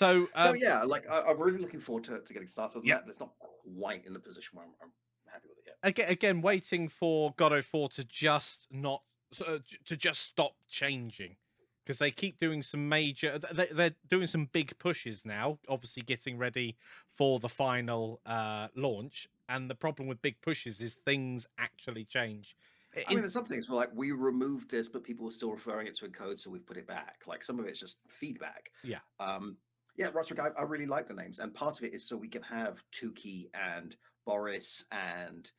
So yeah, like I'm really looking forward to getting started on yeah. that, but it's not quite in the position where I'm happy with it yet. Again, waiting for God of 4 to just not to just stop changing, because they keep doing some major. They're doing some big pushes now. Obviously, getting ready for the final launch. And the problem with big pushes is things actually change. I mean, there's some things where like we removed this, but people are still referring it to a code, so we've put it back. Like some of it's just feedback. Yeah, Um, yeah, Roderick, I really like the names, and part of it is so we can have Tukey and Boris and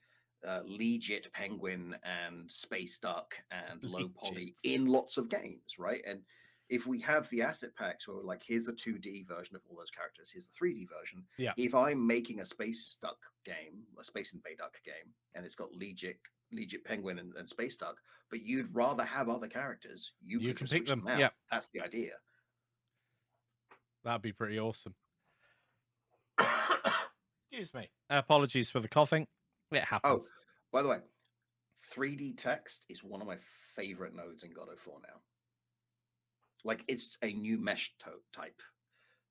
Legit Penguin and Space Duck and Low legit. Poly in lots of games, right? And if we have the asset packs where we're like, here's the 2D version of all those characters, here's the 3D version. Yeah, If I'm making a Space Duck game, a Space Invade Duck game, and it's got Legit Penguin and Space Duck, but you'd rather have other characters, you you could can just pick switch them. them Yeah, out. That's the idea. that'd be pretty awesome. Excuse me. Apologies for the coughing. It Oh, happens. by the way, 3D text is one of my favorite nodes in God of 4 now. Like it's a new mesh type.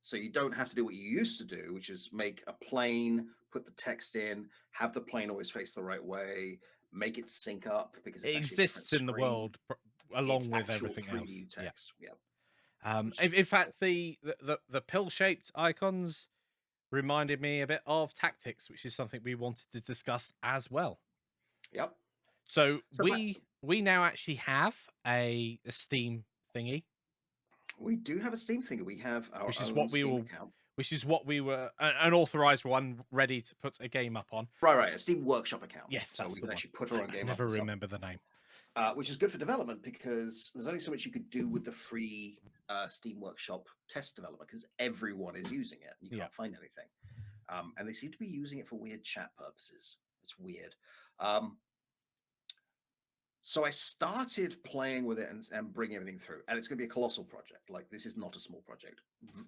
So you don't have to do what you used to do, which is make a plane, put the text in, have the plane always face the right way, make it sync up because It it's actually a different exists in the screen. world along It's with actual everything else. 3D Yeah. text. Yeah. Which is In fact, the pill shaped icons reminded me a bit of Tactics, which is something we wanted to discuss as well. yep. So So we now actually have a Steam thingy, we do have a Steam thing. We have our which is own what we Steam were, account. an authorized one ready to put a game up on. Right. A Steam Workshop account. Yes, So that's we the can one. actually put our own I game up never and stuff. remember the name. Which is good for development because there's only so much you could do with the free Steam Workshop test development because everyone is using it and you Yeah. can't find anything. And they seem to be using it for weird chat purposes. It's weird. So I started playing with it and bringing everything through, and it's going to be a colossal project. Like this is not a small project.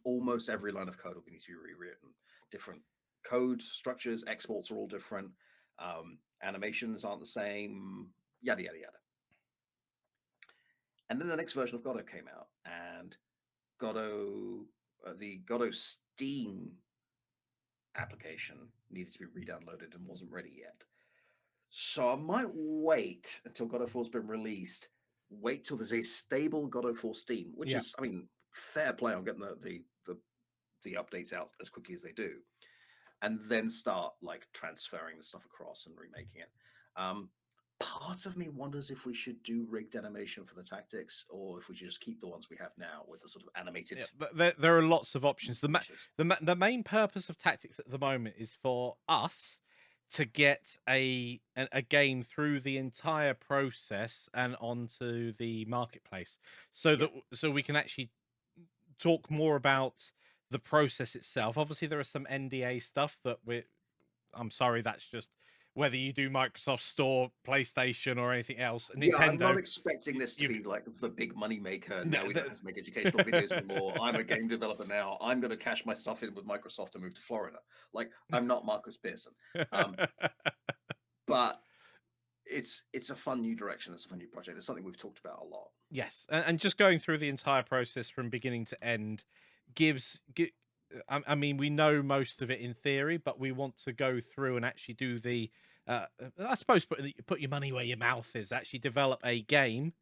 Almost every line of code will need to be rewritten. Different code structures, exports are all different. Animations aren't the same. Yada yada yada. And then the next version of Godot came out, and the Godot Steam application needed to be re-downloaded and wasn't ready yet. So I might wait until God of 4's been released. Wait till there's a stable God of 4 Steam, which Yeah. is, I mean, fair play on getting the updates out as quickly as they do, and then start like transferring the stuff across and remaking it. Part of me wonders if we should do rigged animation for the tactics, or if we should just keep the ones we have now with the sort of animated. Yeah, but there are lots of options. meshes. The main purpose of Tactics at the moment is for us to get a game through the entire process and onto the marketplace, so that so we can actually talk more about the process itself. Obviously, there are some NDA stuff that I'm sorry, that's just whether you do Microsoft Store, PlayStation, or anything else. Yeah, I'm not Nintendo, expecting this to you be like the big money maker. no, Now we don't have to make educational videos anymore. I'm a game developer now. I'm going to cash my stuff in with Microsoft and move to Florida. Like I'm not Marcus Pearson, but it's a fun new direction. It's a fun new project. It's something we've talked about a lot. Yes, and just going through the entire process from beginning to end I mean, we know most of it in theory, but we want to go through and actually do the, I suppose, put your money where your mouth is. Actually, develop a game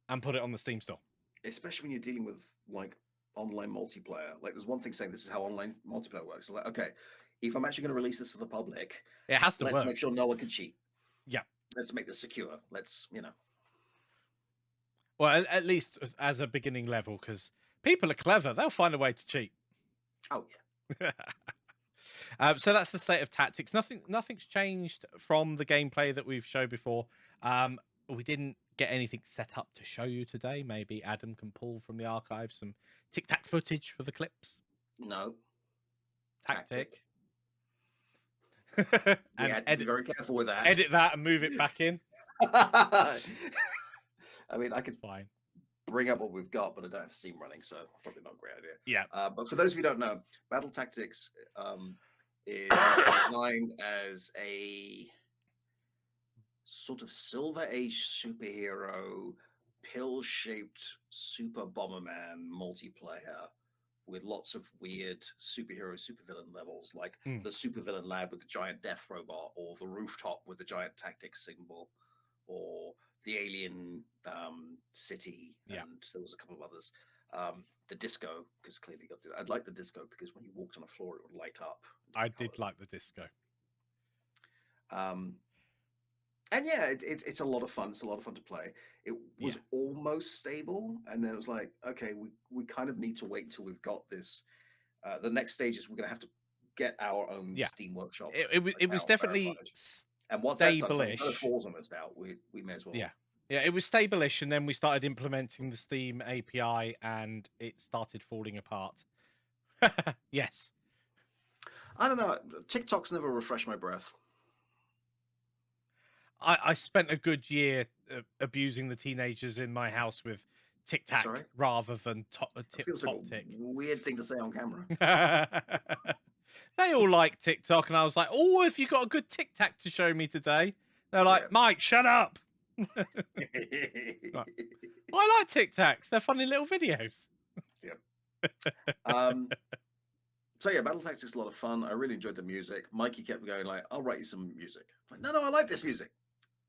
and put it on the Steam store. Especially when you're dealing with like online multiplayer. Like there's one thing saying this is how online multiplayer works. Like, okay, if I'm actually going to release this to the public, It has to let's work. make sure no one can cheat. Yeah. Let's make this secure. Let's, Well, at least as a beginning level, because people are clever. They'll find a way to cheat. Oh yeah. So that's the state of Tactics. Nothing's changed from the gameplay that we've showed before. We didn't get anything set up to show you today. Maybe Adam can pull from the archive some Tic Tac footage for the clips. No. Tactic. We And had to be very careful with that. edit that and move it back in. I mean, I could Fine. bring up what we've got, but I don't have Steam running, so probably not a great idea. Yeah. But for those of you who don't know, Battle Tactics is designed as a sort of Silver Age superhero, pill-shaped Super Bomberman multiplayer with lots of weird superhero, supervillain levels, like Mm. the supervillain lab with the giant death robot, or the rooftop with the giant tactics symbol, or the alien city, Yeah. and there was a couple of others. The disco, because clearly got to, I'd like the disco because when you walked on the floor, it would light up. in I different did colours. like the disco. And yeah, it's a lot of fun. It's a lot of fun to play. It was Yeah. almost stable, and then it was like, okay, we kind of need to wait until we've got this. The next stage is we're going to have to get our own Yeah. Steam Workshop It was account definitely verified. And once that's done, it's like God of stable-ish. War's almost out. We may as well. Yeah. Yeah, it was stable-ish, and then we started implementing the Steam API, and it started falling apart. Yes. I don't know. TikTok's never refreshed my breath. I spent a good year abusing the teenagers in my house with Tic Tac Sorry? rather than It feels like Top a Tick. weird thing to say on camera. They all like TikTok, and I was like, "Oh, have you got a good Tic Tac to show me today?" They're like, Yeah. "Mike, shut up." I like Tic Tacs. They're funny little videos. So yeah, Battle Tactics is a lot of fun. I really enjoyed the music. Mikey kept going like, "I'll write you some music." I'm like, no, I like this music.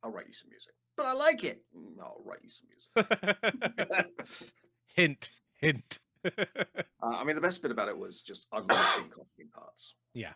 I'll write you some music, but I like it. I'll write you some music. Hint, hint. I mean, the best bit about it was just unlocking costume parts. Yeah.